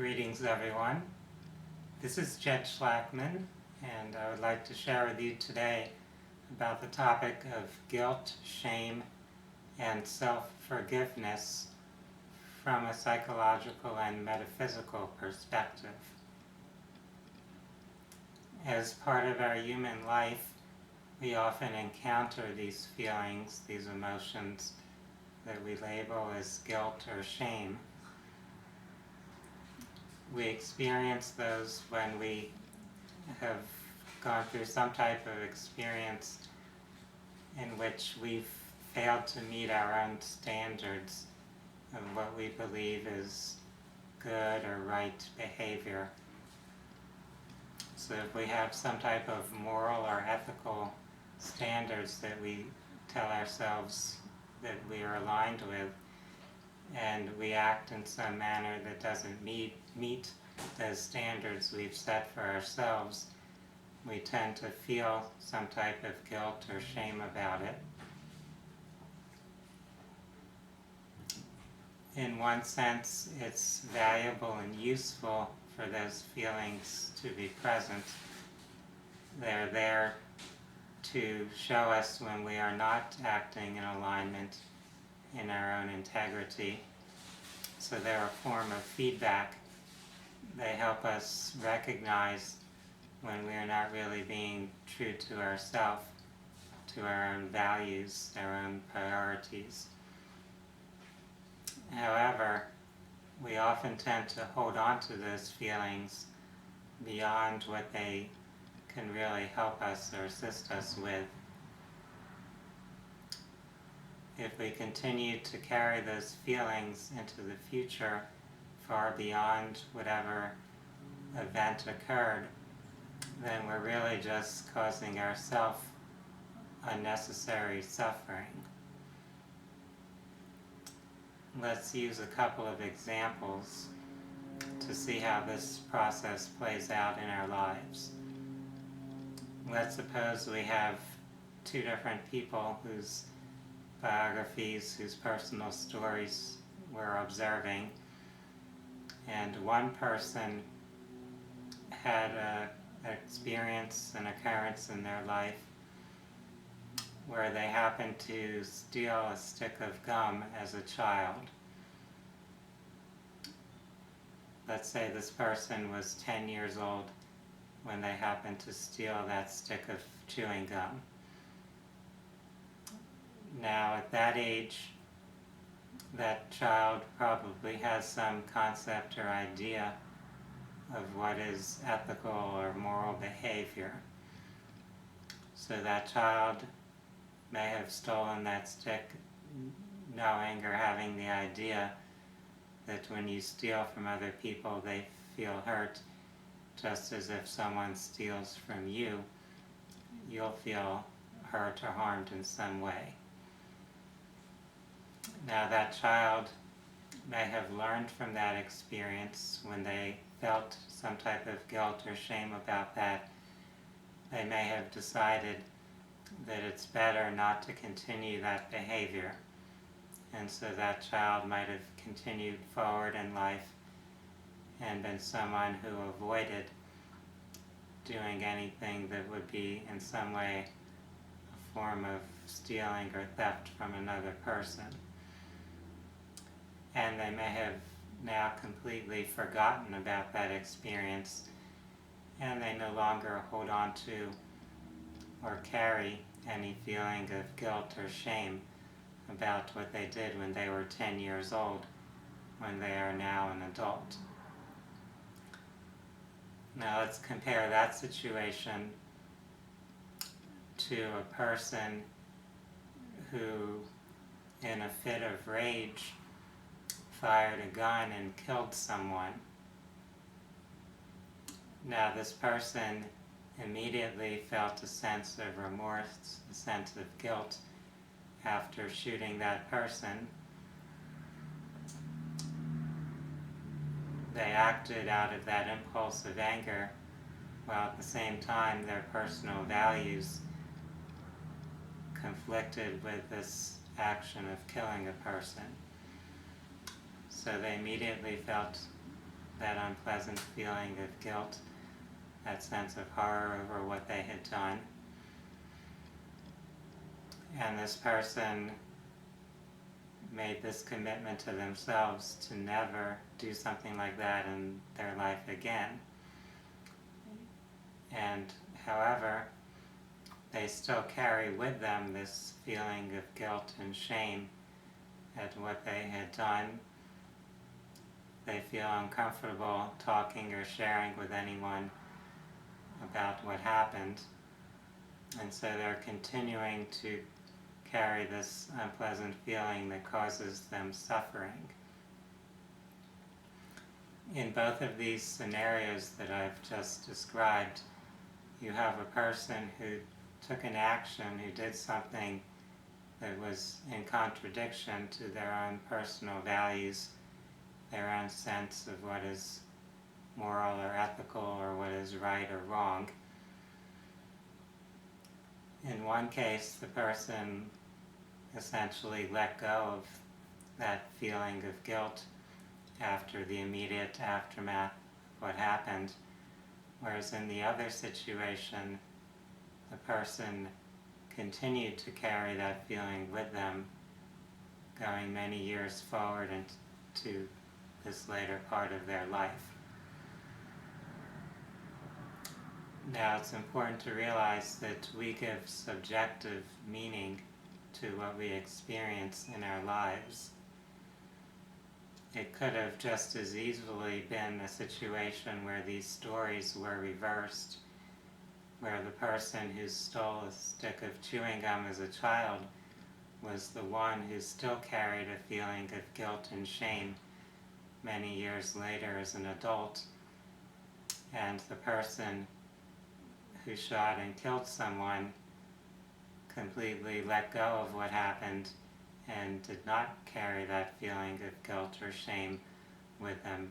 Greetings, everyone. This is Jed Schlackman, and I would like to share with you today about the topic of guilt, shame, and self-forgiveness from a psychological and metaphysical perspective. As part of our human life, we often encounter these feelings, these emotions that we label as guilt or shame. We experience those when we have gone through some type of experience in which we've failed to meet our own standards of what we believe is good or right behavior. So if we have some type of moral or ethical standards that we tell ourselves that we are aligned with, and we act in some manner that doesn't meet those standards we've set for ourselves, we tend to feel some type of guilt or shame about it. In one sense, it's valuable and useful for those feelings to be present. They're there to show us when we are not acting in alignment in our own integrity. So they're a form of feedback. They help us recognize when we are not really being true to ourselves, to our own values, our own priorities. However, we often tend to hold on to those feelings beyond what they can really help us or assist us with. If we continue to carry those feelings into the future, far beyond whatever event occurred, then we're really just causing ourselves unnecessary suffering. Let's use a couple of examples to see how this process plays out in our lives. Let's suppose we have two different people whose biographies, whose personal stories we're observing, and one person had an experience, an occurrence in their life where they happened to steal a stick of gum as a child. Let's say this person was 10 years old when they happened to steal that stick of chewing gum. Now, at that age, that child probably has some concept or idea of what is ethical or moral behavior. So that child may have stolen that stick knowing or having the idea that when you steal from other people, they feel hurt, just as if someone steals from you, you'll feel hurt or harmed in some way. Now, that child may have learned from that experience when they felt some type of guilt or shame about that. They may have decided that it's better not to continue that behavior. And so that child might have continued forward in life and been someone who avoided doing anything that would be in some way a form of stealing or theft from another person. And they may have now completely forgotten about that experience, and they no longer hold on to or carry any feeling of guilt or shame about what they did when they were 10 years old, when they are now an adult. Now let's compare that situation to a person who, in a fit of rage, fired a gun and killed someone. Now this person immediately felt a sense of remorse, a sense of guilt after shooting that person. They acted out of that impulse of anger, while at the same time their personal values conflicted with this action of killing a person. So they immediately felt that unpleasant feeling of guilt, that sense of horror over what they had done. And this person made this commitment to themselves to never do something like that in their life again. And however, they still carry with them this feeling of guilt and shame at what they had done. They feel uncomfortable talking or sharing with anyone about what happened, and so they're continuing to carry this unpleasant feeling that causes them suffering. In both of these scenarios that I've just described, you have a person who took an action, who did something that was in contradiction to their own personal values, their own sense of what is moral or ethical or what is right or wrong. In one case, the person essentially let go of that feeling of guilt after the immediate aftermath of what happened, whereas in the other situation, the person continued to carry that feeling with them, going many years forward into this later part of their life. Now, it's important to realize that we give subjective meaning to what we experience in our lives. It could have just as easily been a situation where these stories were reversed, where the person who stole a stick of chewing gum as a child was the one who still carried a feeling of guilt and shame many years later as an adult, and the person who shot and killed someone completely let go of what happened and did not carry that feeling of guilt or shame with them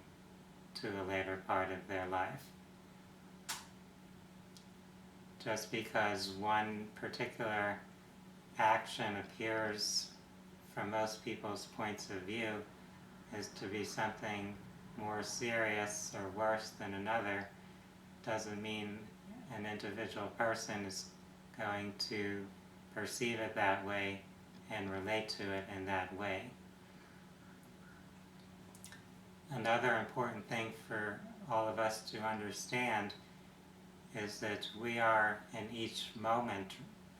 to a later part of their life. Just because one particular action appears, from most people's points of view, is to be something more serious or worse than another, doesn't mean an individual person is going to perceive it that way and relate to it in that way. Another important thing for all of us to understand is that we are in each moment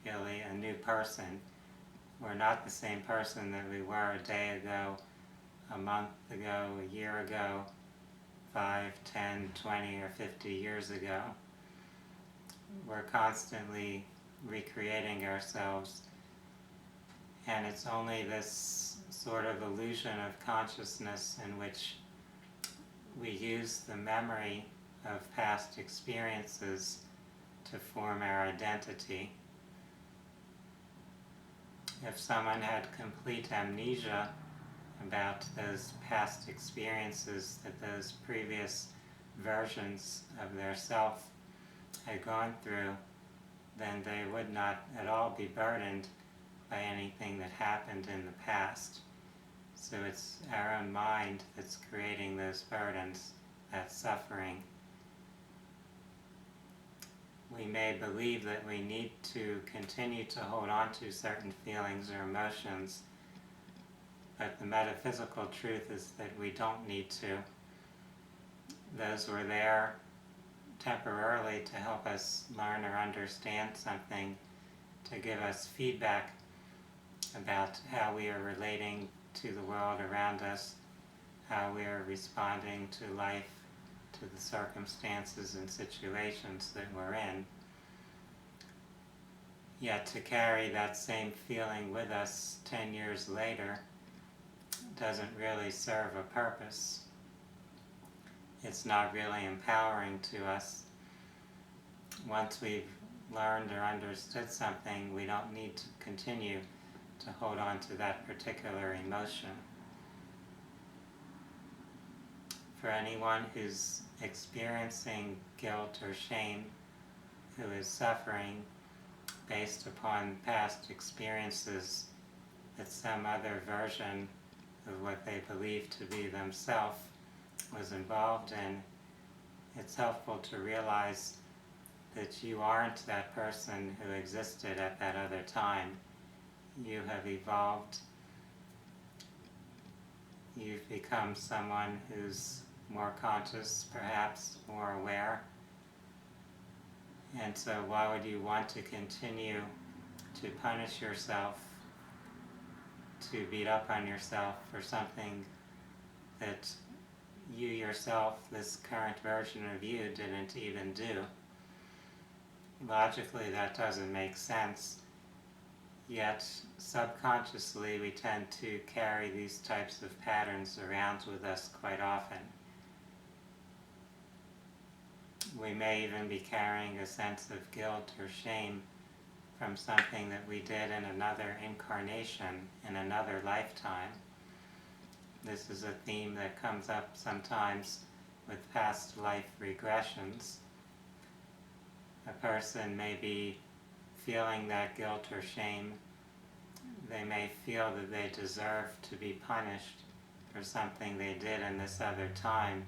really a new person. We're not the same person that we were a day ago, a month ago, a year ago, 5, 10, 20, or 50 years ago. We're constantly recreating ourselves, and it's only this sort of illusion of consciousness in which we use the memory of past experiences to form our identity. If someone had complete amnesia about those past experiences that those previous versions of their self had gone through, then they would not at all be burdened by anything that happened in the past. So it's our own mind that's creating those burdens, that suffering. We may believe that we need to continue to hold on to certain feelings or emotions, but the metaphysical truth is that we don't need to. Those were there temporarily to help us learn or understand something, to give us feedback about how we are relating to the world around us, how we are responding to life, to the circumstances and situations that we're in. Yet to carry that same feeling with us 10 years later doesn't really serve a purpose. It's not really empowering to us. Once we've learned or understood something, we don't need to continue to hold on to that particular emotion. For anyone who's experiencing guilt or shame, who is suffering based upon past experiences that some other version of what they believe to be themselves was involved in, it's helpful to realize that you aren't that person who existed at that other time. You have evolved. You've become someone who's more conscious, perhaps more aware. And so why would you want to continue to punish yourself, to beat up on yourself for something that you yourself, this current version of you, didn't even do? Logically, that doesn't make sense. Yet, subconsciously, we tend to carry these types of patterns around with us quite often. We may even be carrying a sense of guilt or shame from something that we did in another incarnation, in another lifetime. This is a theme that comes up sometimes with past life regressions. A person may be feeling that guilt or shame. They may feel that they deserve to be punished for something they did in this other time,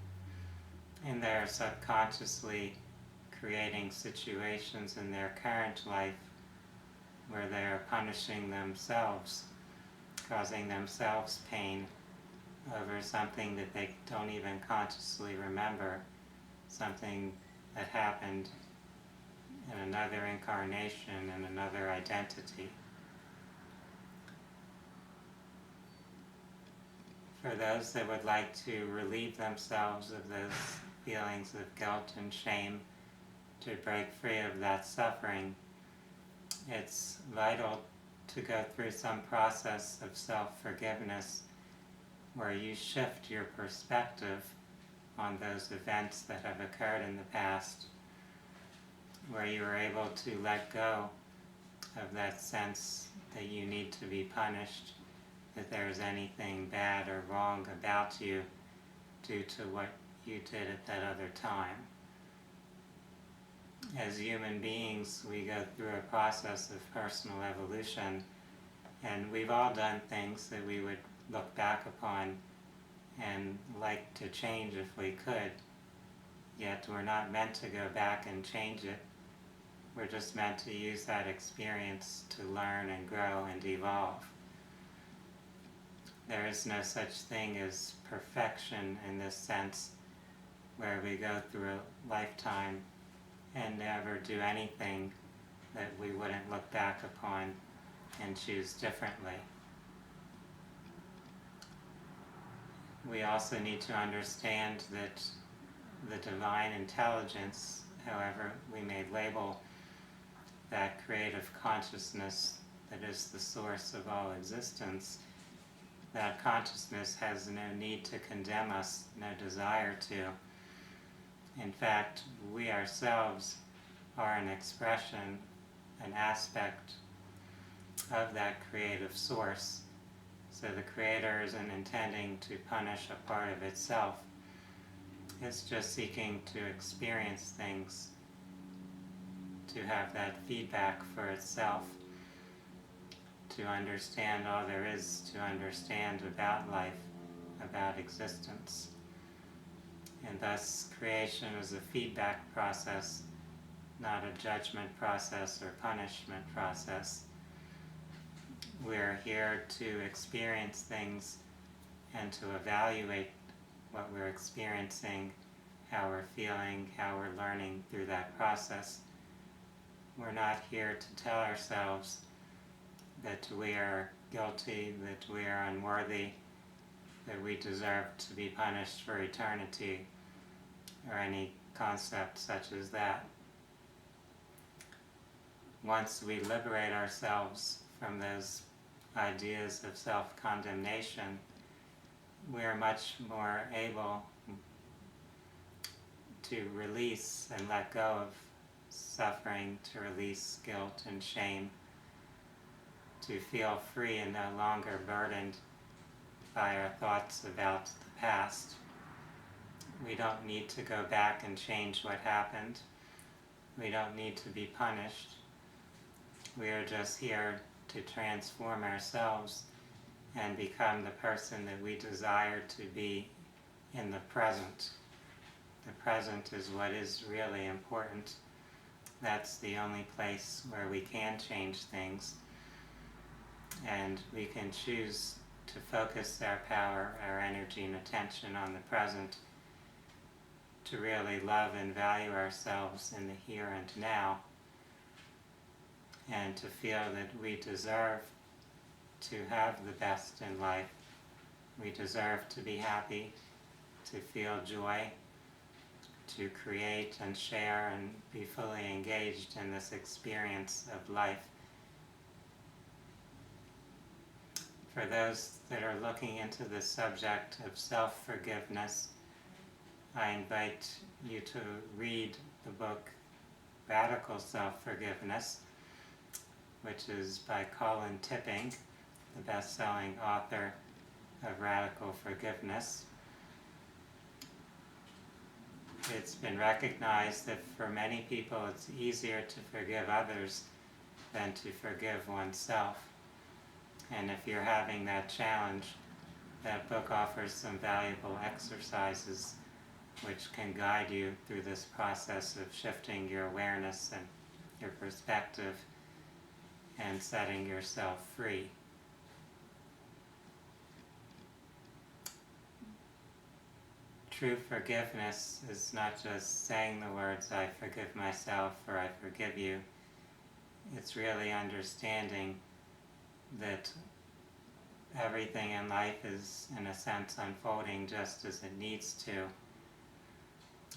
and they're subconsciously creating situations in their current life where they're punishing themselves, causing themselves pain over something that they don't even consciously remember, something that happened in another incarnation, in another identity. For those that would like to relieve themselves of those feelings of guilt and shame, to break free of that suffering, it's vital to go through some process of self-forgiveness where you shift your perspective on those events that have occurred in the past, where you are able to let go of that sense that you need to be punished, that there's anything bad or wrong about you due to what you did at that other time. As human beings, we go through a process of personal evolution, and we've all done things that we would look back upon and like to change if we could, yet we're not meant to go back and change it. We're just meant to use that experience to learn and grow and evolve. There is no such thing as perfection in this sense, where we go through a lifetime and never do anything that we wouldn't look back upon and choose differently. We also need to understand that the divine intelligence, however we may label that creative consciousness that is the source of all existence, that consciousness has no need to condemn us, no desire to. In fact, we ourselves are an expression, an aspect of that creative source. So the Creator isn't intending to punish a part of itself. It's just seeking to experience things, to have that feedback for itself, to understand all there is to understand about life, about existence. And thus, creation is a feedback process, not a judgment process or punishment process. We're here to experience things and to evaluate what we're experiencing, how we're feeling, how we're learning through that process. We're not here to tell ourselves that we are guilty, that we are unworthy, that we deserve to be punished for eternity, or any concept such as that. Once we liberate ourselves from those ideas of self-condemnation, we are much more able to release and let go of suffering, to release guilt and shame, to feel free and no longer burdened by our thoughts about the past. We don't need to go back and change what happened. We don't need to be punished. We are just here to transform ourselves and become the person that we desire to be in the present. The present is what is really important. That's the only place where we can change things, and we can choose to focus our power, our energy and attention on the present, to really love and value ourselves in the here and now, and to feel that we deserve to have the best in life. We deserve to be happy, to feel joy, to create and share and be fully engaged in this experience of life. For those that are looking into the subject of self-forgiveness, I invite you to read the book Radical Self-Forgiveness, which is by Colin Tipping, the best-selling author of Radical Forgiveness. It's been recognized that for many people it's easier to forgive others than to forgive oneself. And if you're having that challenge, that book offers some valuable exercises which can guide you through this process of shifting your awareness and your perspective and setting yourself free. True forgiveness is not just saying the words, I forgive myself or I forgive you. It's really understanding that everything in life is, in a sense, unfolding just as it needs to.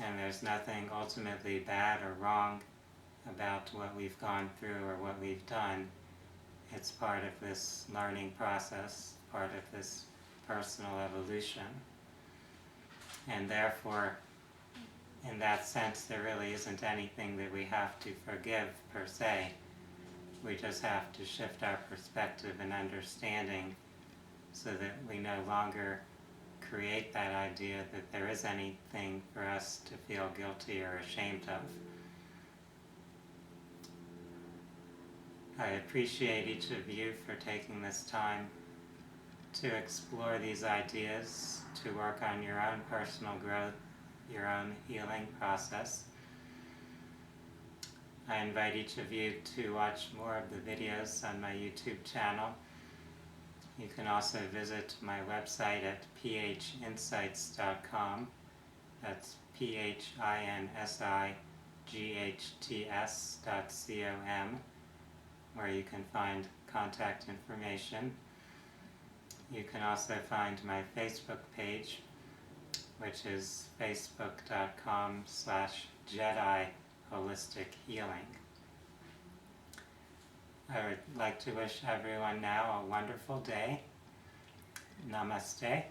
And there's nothing ultimately bad or wrong about what we've gone through or what we've done. It's part of this learning process, part of this personal evolution. And therefore, in that sense, there really isn't anything that we have to forgive per se. We just have to shift our perspective and understanding so that we no longer create that idea that there is anything for us to feel guilty or ashamed of. I appreciate each of you for taking this time to explore these ideas, to work on your own personal growth, your own healing process. I invite each of you to watch more of the videos on my YouTube channel. You can also visit my website at phinsights.com. That's phinsights.com, where you can find contact information. You can also find my Facebook page, which is facebook.com/Jedi Holistic Healing. I would like to wish everyone now a wonderful day. Namaste.